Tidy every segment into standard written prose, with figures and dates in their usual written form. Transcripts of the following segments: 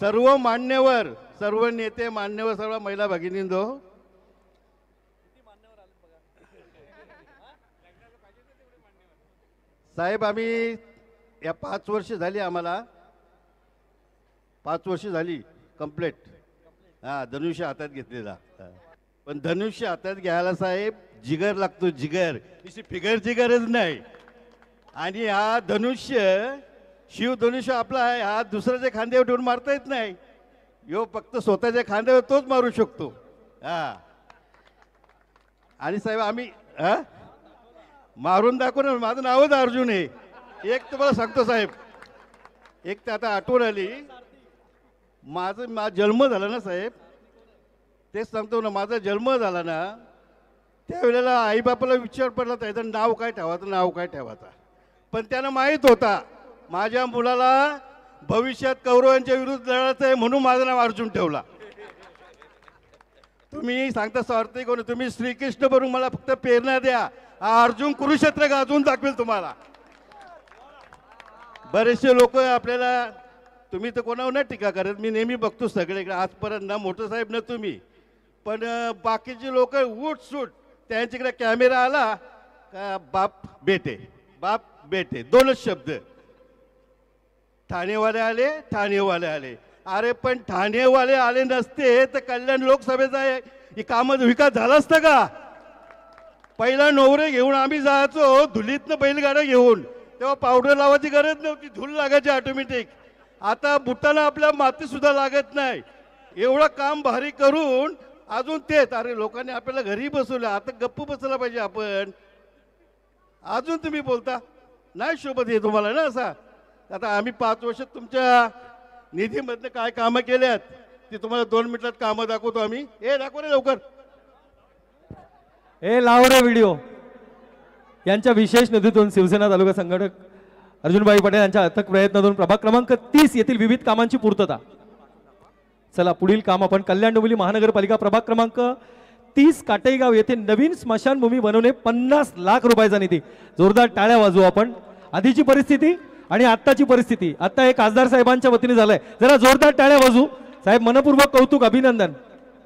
सर्व मान्यवर, सर्व नेते मान्यवर, सर्व महिला भगिनींनो, साहेब आम्ही या 5 वर्ष झाली, आम्हाला 5 वर्ष झाली कंप्लीट. हां, धनुष्य हातात घेतलेला. पण धनुष्य हातात घ्यायला साहेब जिगर लागतो, जिगर. नुसती फिगरची गरज नाही. आणि हा धनुष्य शिवधनुष्य आपला आहे. हा दुसऱ्याच्या खांद्यावर ठेवून मारता येत नाही. यो फक्त स्वतःच्या खांद्यावर तोच मारू शकतो. हां, आणि साहेब आम्ही मारून दाखवू ना. माझं नावच अर्जुन आहे. एक तुम्हाला सांगतो साहेब, एक तर आता आठवण आली. माझा जन्म झाला ना साहेब, तेच सांगतो ना. माझा जन्म झाला ना, त्यावेळेला आईबापाला विचार पडला त्याचं नाव काय ठेवायचं, नाव काय ठेवायचं. पण त्यांना माहीत होता माझ्या मुलाला भविष्यात कौरवांच्या विरुद्ध लढायचं आहे, म्हणून माझं नाव अर्जुन ठेवला. तुम्ही सांगता स्वार्थी कोण, तुम्ही श्रीकृष्ण बनून मला फक्त प्रेरणा द्या. हा अर्जुन कुरुक्षेत्र गाजवून दाखवेल तुम्हाला. बरेचसे लोक आपल्याला, तुम्ही तर कोणावर नाही टीका करत, मी नेहमी बघतो सगळीकडे आजपर्यंत ना. मोठं साहेब ना तुम्ही, पण बाकीचे लोक उठ सूट त्यांच्याकडे कॅमेरा आला का बाप बेटे, बाप बेटे, दोनच शब्द. ठाणेवाले आले, ठाणेवाले आले. अरे पण ठाणेवाले आले नसते तर कल्याण लोकसभेचा हे कामाचा विकास झाला असता का? पहिला नवरे घेऊन आम्ही जायचो धुलीतनं बैलगाड्या घेऊन, तेव्हा पावडर लावायची गरज नव्हती, धूल लागायची ऑटोमॅटिक. आता बुटाला आपल्या माती सुद्धा लागत नाही. एवढं काम भारी करून अजून तेच. अरे लोकांनी आपल्याला घरी बसवलं, आता गप्प बसला पाहिजे आपण. अजून तुम्ही बोलता नाही शोभत हे तुम्हाला ना असा. आता आम्ही 5 वर्षात तुमच्या निधीमधनं काय कामं केल्यात ते तुम्हाला 2 मिनिटात कामं दाखवतो आम्ही. हे दाखव रे लवकर. हे लाव रे व्हिडिओ. यांच्या विशेष निधीतून शिवसेना तालुका संघटक अर्जुनभाई पटेल यांच्या अथक प्रयत्नातून प्रभाग क्रमांक 30 येथील विविध कामांची पूर्तता. चला पुढील काम आपण कल्याण डोंबिवली महानगरपालिका प्रभाग क्रमांक 30 काटेगाव येथे नवीन स्मशानभूमी बनवणे 50 लाख रुपयाचा निधी. जोरदार टाळ्या वाजवू आपण. आधीची परिस्थिती आणि आत्ताची परिस्थिती, आता हे खासदार साहेबांच्या वतीने झालंय. जरा जोरदार टाळ्या वाजवू साहेब. मनपूर्वक कौतुक, अभिनंदन.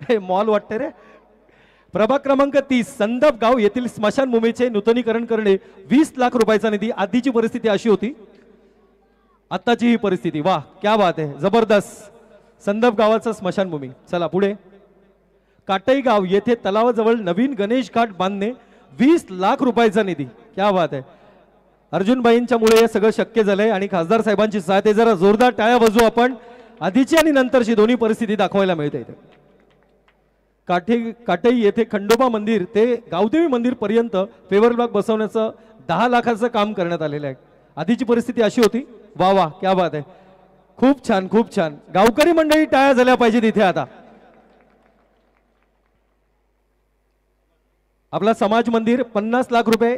हे मॉल वाटते रे. प्रभाग क्रमांक 30 संदप गाव येथील स्मशानभूमीचे नूतनीकरण करणे 20 लाख रुपयाचा निधी. आधीची परिस्थिती अशी होती, आत्ताची ही परिस्थिती. वाह, क्या बात आहे, जबरदस्त. संदप गावाचं स्मशानभूमी. चला पुढे. काटई गाव येथे तलावाजवळ नवीन गणेश घाट बांधणे 20 लाख रुपयाचा निधी. क्या बात आहे. अर्जुनबाईंच्या मुळे हे सगळं शक्य झालंय आणि खासदार साहेबांची साथ आहे. जरा जोरदार टाळ्या वाजवू आपण. आधीची आणि नंतरची दोन्ही परिस्थिती दाखवायला मिळते इथे. काटई येथे खंडोबा मंदिर ते गावदेवी मंदिर पर्यंत पेवर ब्लॉक बसवण्याचं 10 लाखाचं काम करण्यात आलेलं आहे. आधीची परिस्थिती अशी होती. वा वा, क्या बात आहे. खूप छान, खूप छान. गावकरी मंडळी टाळ्या झाल्या पाहिजेत इथे. आता आपला समाज मंदिर 50 लाख रुपये.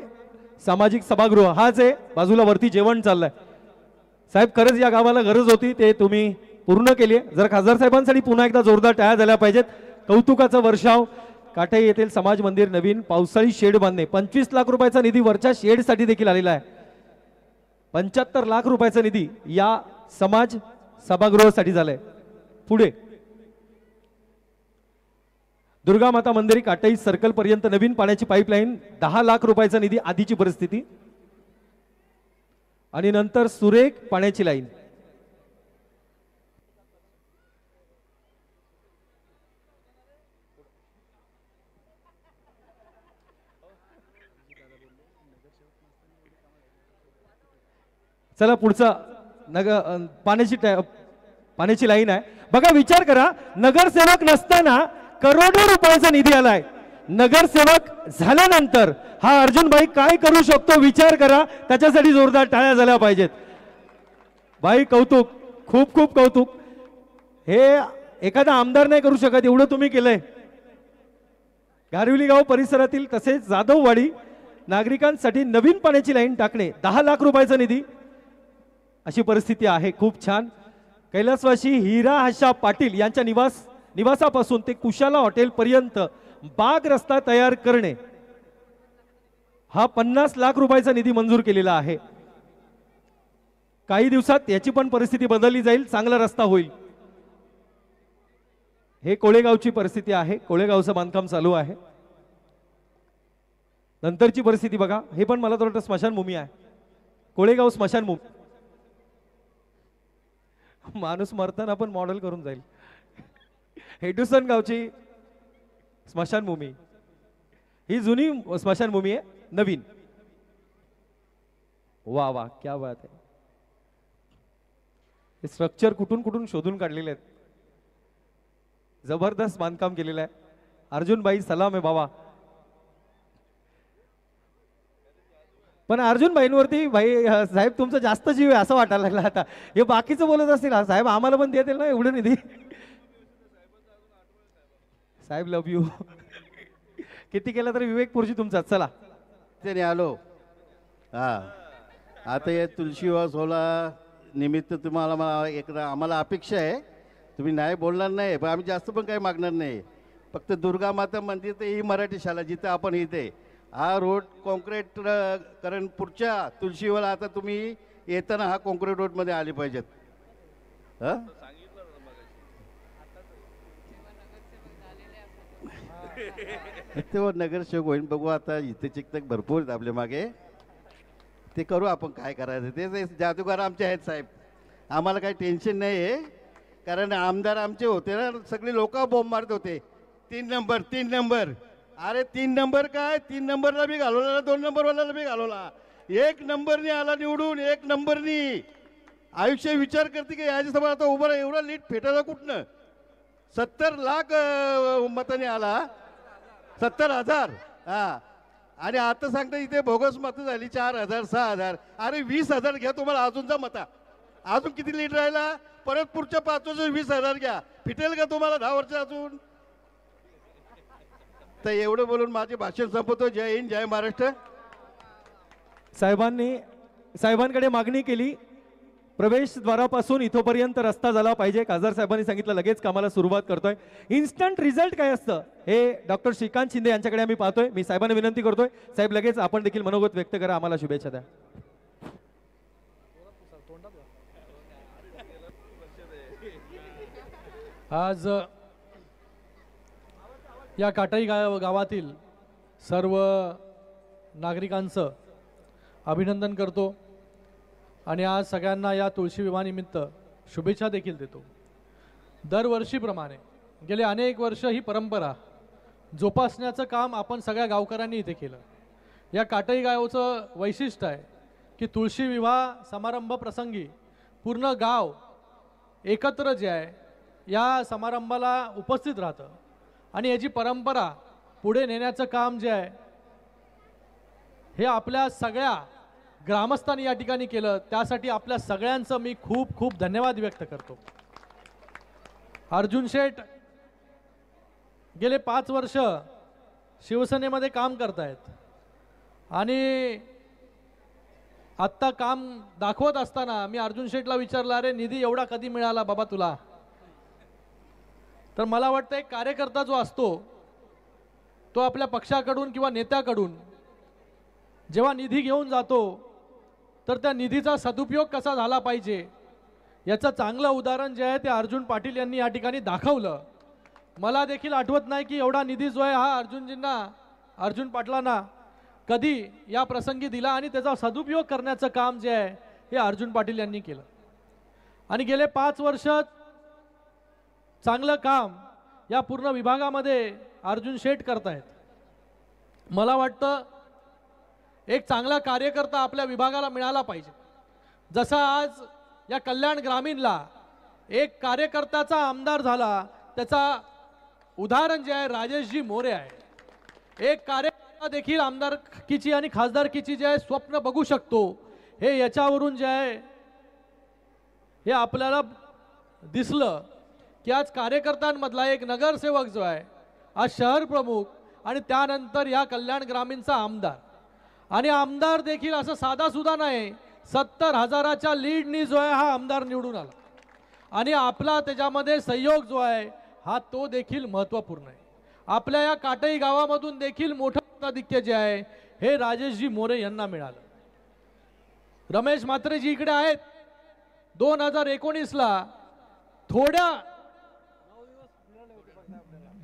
सामाजिक सभागृह हाच आहे. बाजूला वरती जेवण चाललंय. साहेब खरंच या गावाला गरज होती, ते तुम्ही पूर्ण केली. जर खासदार साहेबांसाठी पुन्हा एकदा जोरदार टाळ्या झाल्या पाहिजेत. कौतुकाचा वर्षाव. काटे येथील समाज मंदिर नवीन पावसाळी शेड बांधणे 25 लाख रुपयाचा निधी वरच्या शेडसाठी देखील आलेला आहे. 75 लाख रुपयाचा निधी या समाज सभागृहासाठी झालाय. पुढे दुर्गा माता मंदिर काटई सर्कल पर्यंत नवीन पाण्याची पाईपलाईन 10 लाख रुपयाचा निधी. आधीची परिस्थिती. आणि नंतर सुरेख पाण्याची लाईन. चला पुढचा पाण्याची लाईन आहे बघा. विचार करा, नगरसेवक नसताना करोडो रुपयाचा निधी आलाय. नगरसेवक झाल्यानंतर हा अर्जुनभाई काय करू शकतो विचार करा. त्याच्यासाठी जोरदार टाळ्या झाल्या पाहिजेत. भाई कौतुक, खूप खूप कौतुक. हे एखादा आमदार नाही करू शकत एवढं तुम्ही केलंय. गारविली गाव परिसरातील तसेच जाधववाडी नागरिकांसाठी नवीन पाण्याची लाईन टाकणे 10 लाख रुपयाचा निधी. अशी परिस्थिती आहे. खूप छान. कैलासवासी हिरा आशा पाटील यांच्या निवासापासून ते कुशाला हॉटेल पर्यंत बाग रस्ता तयार करणे हा 50 लाख रुपयाचा निधी मंजूर केलेला आहे. काही दिवसात याची पण परिस्थिती बदलली जाईल, चांगला रस्ता होईल. हे कोळेगावची परिस्थिती आहे. कोळेगावचं बांधकाम चालू आहे. नंतरची परिस्थिती बघा. हे पण मला तर वाटतं स्मशानभूमी आहे. कोळेगाव स्मशानभूमी. माणूस मरताना पण मॉडेल करून जाईल. हेडुसन गावची स्मशानभूमी ही जुनी स्मशानभूमी आहे, नवीन. वा वा, क्या बात आहे. हे स्ट्रक्चर कुठून कुठून शोधून काढलेले आहेत. जबरदस्त बांधकाम केलेलं आहे. अर्जुनबाई सलाम आहे बाबा. पण अर्जुनबाईंवरती भाई साहेब तुमचं जास्त जीव आहे असं वाटायला लागलं आता. हे बाकीचं बोलत असतील साहेब आम्हाला पण देतील ना एवढं निधी. साहेब लव यू. किती केलं तरी विवेकपूरची तुमचा. चला त्याने आलो. हा, आता या तुळशीवास होला निमित्त तुम्हाला मला एकदा आम्हाला अपेक्षा आहे, तुम्ही नाही बोलणार नाही पण आम्ही जास्त पण काही मागणार नाही. फक्त दुर्गा माता मंदिर तर ही मराठी शाळा जिथं आपण इथे हा रोड कॉन्क्रीट, कारण पुढच्या तुळशीवाला आता तुम्ही येताना हा कॉन्क्रीट रोडमध्ये आले पाहिजेत. हां तेव्हा नगरसेवक होईल बघू. आता इथे चिकटक भरपूर आहेत आपल्या मागे, ते करू आपण काय करायचं ते. जादूगार आमचे आहेत साहेब, आम्हाला काही टेन्शन नाही आहे. कारण आमदार आमचे होते ना, सगळे लोक बॉम्ब मारत होते 3 नंबर 3 नंबर. अरे 3 नंबर काय, 3 नंबरला बी घालवला, 2 नंबरवाल्याला बी घालवला. 1 नंबरनी आला निवडून, 1 नंबरनी. आयुष्य विचार करते की याच्यासमोर आता उभं राहा, एवढा लीट फेटायला कुठनं. 70 लाख मताने आला, 70,000. हा, आणि आता सांगता इथे बोगस मतं झाली 4,000 6,000. अरे 20,000 घ्या तुम्हाला अजूनचा मता. अजून किती लीड राहिला, परत पुढच्या 5 वर्ष 20,000 घ्या. फिटेल का तुम्हाला 10 वर्ष अजून. तर एवढं बोलून माझे भाषण संपवतो. जय हिंद, जय महाराष्ट्र. साहेबांकडे मागणी केली, प्रवेशद्वारापासून इथोपर्यंत रस्ता झाला पाहिजे. खासदार साहेबांनी सांगितलं लगेच कामाला सुरुवात करतोय. इन्स्टंट रिझल्ट काय असतं हे डॉक्टर श्रीकांत शिंदे यांच्याकडे आम्ही पाहतोय. मी साहेबांना विनंती करतोय, साहेब लगेच आपण देखील मनोगत व्यक्त करा, आम्हाला शुभेच्छा द्या. आज या काटाई गावातील सर्व नागरिकांचं अभिनंदन करतो आणि आज सगळ्यांना या तुळशी विवाहानिमित्त शुभेच्छा देखील देतो. दरवर्षीप्रमाणे गेले अनेक वर्ष ही परंपरा जोपासण्याचं काम आपण सगळ्या गावकऱ्यांनी इथे केलं. या काटाई गावाचं वैशिष्ट्य आहे की तुळशी विवाह समारंभ प्रसंगी पूर्ण गाव एकत्र जे आहे या समारंभाला उपस्थित राहतं आणि याची परंपरा पुढे नेण्याचं काम जे आहे हे आपल्या सगळ्या ग्रामस्थांनी या ठिकाणी केलं. त्यासाठी आपल्या सगळ्यांचं मी खूप खूप धन्यवाद व्यक्त करतो. अर्जुन शेठ गेले 5 वर्ष शिवसेनेमध्ये काम करतायत आणि आत्ता काम दाखवत असताना मी अर्जुन शेठला विचारलं, अरे निधी एवढा कधी मिळाला बाबा तुला. तर मला वाटतं एक कार्यकर्ता जो असतो तो आपल्या पक्षाकडून किंवा नेत्याकडून जेव्हा निधी घेऊन जातो तर त्या निधीचा सदुपयोग कसा झाला पाहिजे याचं चांगलं उदाहरण जे आहे ते अर्जुन पाटील यांनी या ठिकाणी दाखवलं. मला देखील आठवत नाही की एवढा निधी जो आहे हा अर्जुन पाटलांना कधी या प्रसंगी दिला आणि त्याचा सदुपयोग करण्याचं काम जे आहे हे अर्जुन पाटील यांनी केलं. आणि गेले 5 वर्ष चांगलं काम या पूर्ण विभागामध्ये अर्जुन शेठ करतायत. मला वाटतं एक चांगला कार्यकर्ता आपल्या विभागाला मिळाला पाहिजे. जसा आज या कल्याण ग्रामीणला एक कार्यकर्त्याचा आमदार झाला, त्याचा उदाहरण जे आहे राजेशजी मोरे आहे. एक कार्यकर्ता देखील आमदारकीची आणि खासदारकीची जे आहे स्वप्न बघू शकतो, हे याच्यावरून जे आहे हे आपल्याला दिसलं की आज कार्यकर्त्यांमधला एक नगरसेवक जो आहे, आज शहर प्रमुख आणि त्यानंतर या कल्याण ग्रामीणचा आमदार. आणि आमदार देखील असं साधा सुद्धा नाही, 70,000च्या लीडनी जो आहे हा आमदार निवडून आला. आणि आपला त्याच्यामध्ये सहयोग जो आहे हा तो देखील महत्त्वपूर्ण आहे. आपल्या या काटई गावामधून देखील मोठं मताधिक्य जे आहे हे राजेशजी मोरे यांना मिळालं. रमेश म्हात्रेजी इकडे आहेत. 2019ला थोड्या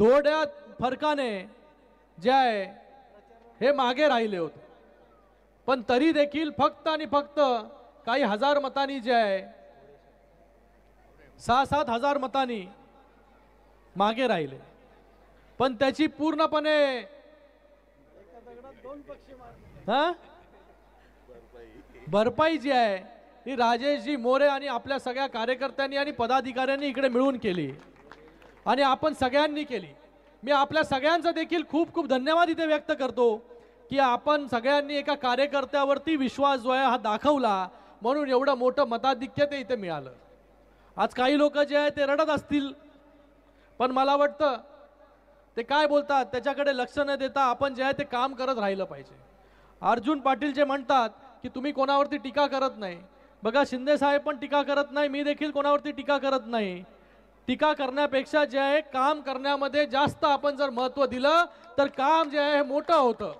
थोड्या फरकाने जे आहे हे मागे राहिले होते, पण तरी देखील फक्त आणि फक्त काही हजार मतांनी जे आहे 6-7 हजार मतांनी मागे राहिले. पण त्याची पूर्णपणे भरपाई जी आहे ही राजेशजी मोरे आणि आपल्या सगळ्या कार्यकर्त्यांनी आणि पदाधिकाऱ्यांनी इकडे मिळून केली आणि आपण सगळ्यांनी केली. मी आपल्या सगळ्यांचा देखील खूप खूप धन्यवाद इथे व्यक्त करतो की आपण सगळ्यांनी एका कार्यकर्त्यावरती विश्वास जो आहे हा दाखवला, म्हणून एवढं मोठं मताधिक्य ते इथे मिळालं. आज काही लोक जे आहे ते रडत असतील, पण मला वाटतं ते काय बोलतात त्याच्याकडे लक्ष न देता आपण जे आहे ते काम करत राहिलं पाहिजे. अर्जुन पाटील जे म्हणतात की तुम्ही कोणावरती टीका करत नाही, बघा शिंदे साहेब पण टीका करत नाही, मी देखील कोणावरती टीका करत नाही. टीका करण्यापेक्षा जे आहे काम करण्यामध्ये जास्त आपण जर महत्त्व दिलं तर काम जे आहे हे मोठं होतं.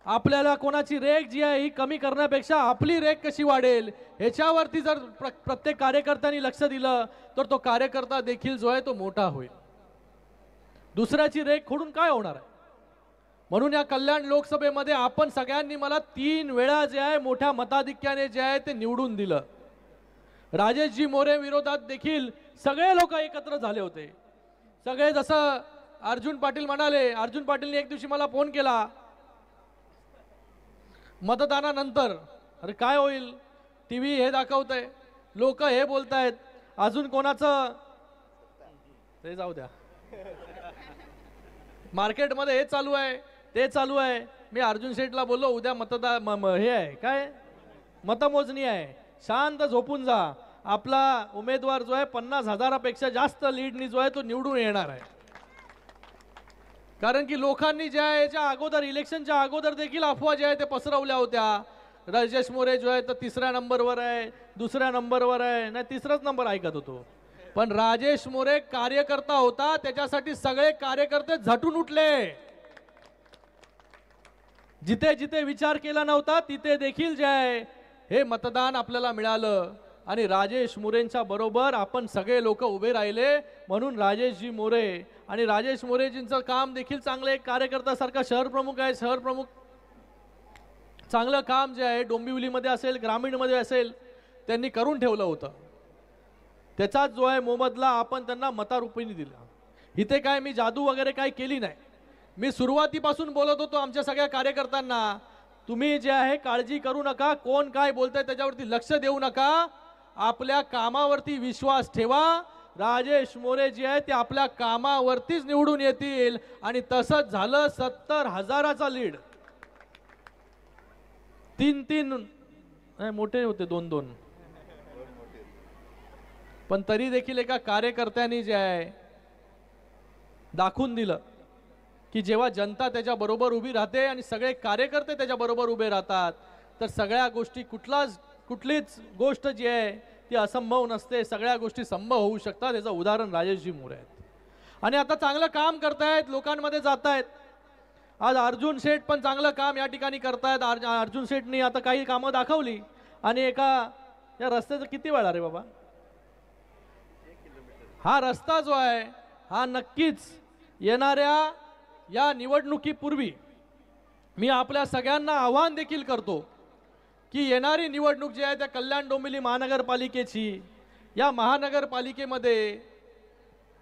आपल्याला कोणाची रेख जी आहे ही कमी करण्यापेक्षा आपली रेख कशी वाढेल ह्याच्यावरती जर प्रत्येक कार्यकर्त्यांनी लक्ष दिलं तर तो कार्यकर्ता देखील जो आहे तो मोठा होईल. दुसऱ्याची रेख खोडून काय होणार आहे? म्हणून या कल्याण लोकसभेमध्ये आपण सगळ्यांनी मला 3 वेळा जे आहे मोठ्या मताधिक्याने जे आहे ते निवडून दिलं. राजेशजी मोरे विरोधात देखील सगळे लोक एकत्र झाले होते. सगळे जसं अर्जुन पाटील म्हणाले, अर्जुन पाटीलने एक दिवशी मला फोन केला मतदानानंतर, अरे काय होईल, टीव्ही हे दाखवतंय, लोक हे बोलतायत, अजून कोणाचं ते जाऊ द्या, मार्केटमध्ये हे चालू आहे ते चालू आहे. मी अर्जुन शेठला बोललो उद्या हे आहे काय मतमोजणी आहे, शांत झोपून जा, आपला उमेदवार जो आहे 50,000पेक्षा जास्त लीडनी जो आहे तो निवडून येणार आहे. कारण की लोकांनी ज्या याच्या अगोदर इलेक्शनच्या अगोदर देखील अफवा ज्या आहे ते पसरवल्या होत्या. राजेश मोरे जो आहे तर 3ऱ्या नंबरवर आहे, 2ऱ्या नंबरवर आहे, नाही 3राच नंबर ऐकत होतो. पण राजेश मोरे कार्यकर्ता होता, त्याच्यासाठी सगळे कार्यकर्ते झटून उठले. जिथे जिथे विचार केला नव्हता तिथे देखील जे आहे हे मतदान आपल्याला मिळालं आणि राजेश मोरेंच्या बरोबर आपण सगळे लोक उभे राहिले. म्हणून राजेशजी मोरे आणि राजेश मोरेजींचं काम देखील चांगलं, एक कार्यकर्त्यासारखा शहर प्रमुख आहे, शहर प्रमुख चांगलं काम जे आहे डोंबिवलीमध्ये असेल, ग्रामीणमध्ये असेल, त्यांनी करून ठेवलं होतं. त्याचाच जो आहे मोबदला आपण त्यांना मतारूपीने दिला. इथे काय मी जादू वगैरे काय केली नाही. मी सुरुवातीपासून बोलत होतो आमच्या सगळ्या कार्यकर्त्यांना, तुम्ही जे आहे काळजी करू नका, कोण काय बोलतंय त्याच्यावरती लक्ष देऊ नका, आपल्या कामावरती विश्वास ठेवा. राजेश मोरे जे आहे ते आपल्या कामावरतीच निवडून येतील आणि तसंच झालं. 70,000चा लीड, 3 मोठे होते, 2 पण तरी देखील एका कार्यकर्त्यांनी जे आहे दाखवून दिलं की जेव्हा जनता त्याच्या बरोबर उभी राहते आणि सगळे कार्यकर्ते त्याच्या बरोबर उभे राहतात तर सगळ्या गोष्टी कुठलीच गोष्ट जी आहे ती असंभव नसते, सगळ्या गोष्टी संभव होऊ शकतात. याचं उदाहरण राजेशजी मोरे आहेत आणि आता चांगलं काम करतायत, लोकांमध्ये जात आहेत. आज अर्जुन शेठ पण चांगलं काम या ठिकाणी करतायत. अर्जुन शेठनी आता काही कामं दाखवली आणि या रस्त्याचं किती वेळा रे बाबा, हा रस्ता जो आहे हा नक्कीच येणाऱ्या या निवडणुकीपूर्वी मी आपल्या सगळ्यांना आवाहन देखील करतो की येणारी निवडणूक जी आहे त्या कल्याण डोंबिवली महानगरपालिकेची, या महानगरपालिकेमध्ये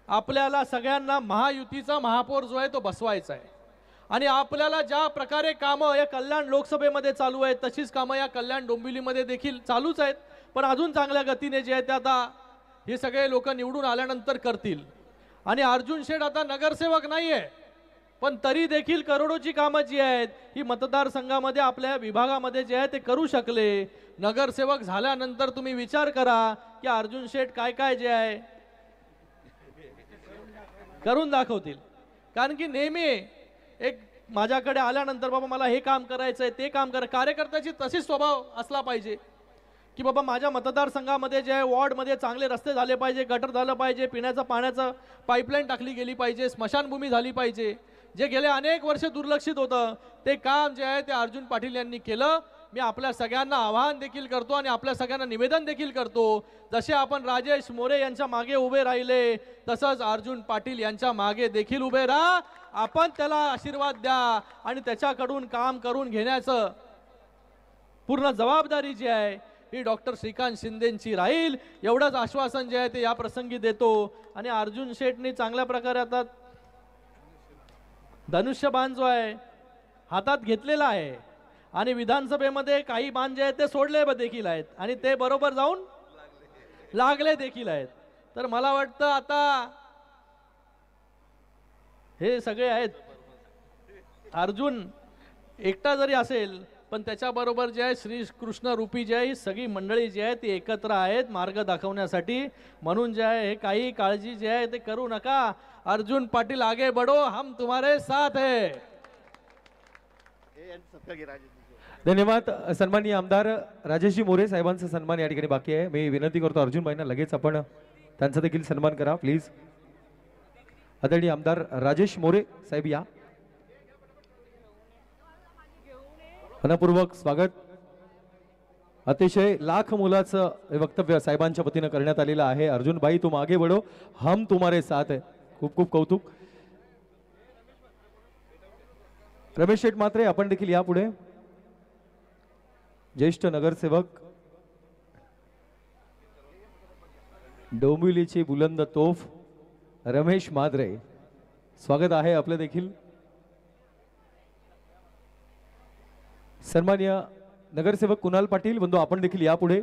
आपल्याला सगळ्यांना महायुतीचा महापौर जो आहे तो बसवायचा आहे आणि आपल्याला ज्या प्रकारे कामं या कल्याण लोकसभेमध्ये चालू आहेत तशीच कामं या कल्याण डोंबिवलीमध्ये देखील चालूच आहेत, पण अजून चांगल्या गतीने जे आहे ते आता हे सगळे लोक निवडून आल्यानंतर करतील. आणि अर्जुन शेठ आता नगरसेवक नाहीये, पण तरी देखील करोडोची कामं जी आहेत ही मतदारसंघामध्ये आपल्या विभागामध्ये जे आहे ते करू शकले. नगरसेवक झाल्यानंतर तुम्ही विचार करा की अर्जुन शेठ काय काय जे आहे करून दाखवतील. कारण की नेहमी एक माझ्याकडे आल्यानंतर बाबा मला हे काम करायचंय, ते काम कार्यकर्त्याची तशीच स्वभाव असला पाहिजे की बाबा माझ्या मतदारसंघामध्ये जे आहे वॉर्डमध्ये चांगले रस्ते झाले पाहिजे, गटर झालं पाहिजे, पिण्याचं पाण्याचं पाईपलाईन टाकली गेली पाहिजे, स्मशानभूमी झाली पाहिजे. जे गेले अनेक वर्ष दुर्लक्षित होतं ते काम जे आहे ते अर्जुन पाटील यांनी केलं. मी आपल्या सगळ्यांना आवाहन देखील करतो आणि आपल्या सगळ्यांना निवेदन देखील करतो, जसे आपण राजेश मोरे यांच्या मागे उभे राहिले तसंच अर्जुन पाटील यांच्या मागे देखील उभे राहा. आपण त्याला आशीर्वाद द्या आणि त्याच्याकडून काम करून घेण्याचं पूर्ण जबाबदारी जी आहे ही डॉक्टर श्रीकांत शिंदेची राहील, एवढंच आश्वासन जे आहे ते या प्रसंगी देतो. आणि अर्जुन शेठनी चांगल्या प्रकारे आता धनुष्यबाण जो आहे हातात घेतलेला आहे आणि विधानसभेमध्ये काही बाण जे आहेत ते सोडले देखील आहेत आणि ते बरोबर जाऊन लागले देखील आहेत. तर मला वाटतं आता हे सगळे आहेत, अर्जुन एकटा जरी असेल पण त्याच्याबरोबर जे आहे श्री कृष्ण रूपी जे आहे ही सगळी मंडळी जी आहे ती एकत्र आहेत मार्ग दाखवण्यासाठी. म्हणून जे आहे हे काही काळजी जी आहे ते करू नका. अर्जुन पाटील आगे बढ़ो, हम तुम्हारे साथ है. धन्यवाद. सन्माननीय आमदार राजेशजी मोरे साहेबांचा सन्मान या ठिकाणी बाकी आहे. मी विनंती करतो अर्जुन भाईंना लगेच आपण त्यांचा देखील सन्मान करा प्लीज. आदरणीय आमदार राजेश मोरे साहेब या. मनपूर्वक स्वागत. अतिशय लाख मोलाचं वक्तव्य साहेबांच्या वतीनं करण्यात आलेलं आहे. अर्जुन भाई तुम आगे बढ़ो, हम तुम्हारे साथ है. खूप खूप कौतुक. रमेश शेठ मात्रे आपण देखील या पुढे. ज्येष्ठ नगरसेवक, डोंबिवलीची बुलंद तोफ रमेश मात्रे, स्वागत आहे आपलं देखील. सन्माननीय नगरसेवक कुणाल पाटील बंधू आपण देखील या पुढे.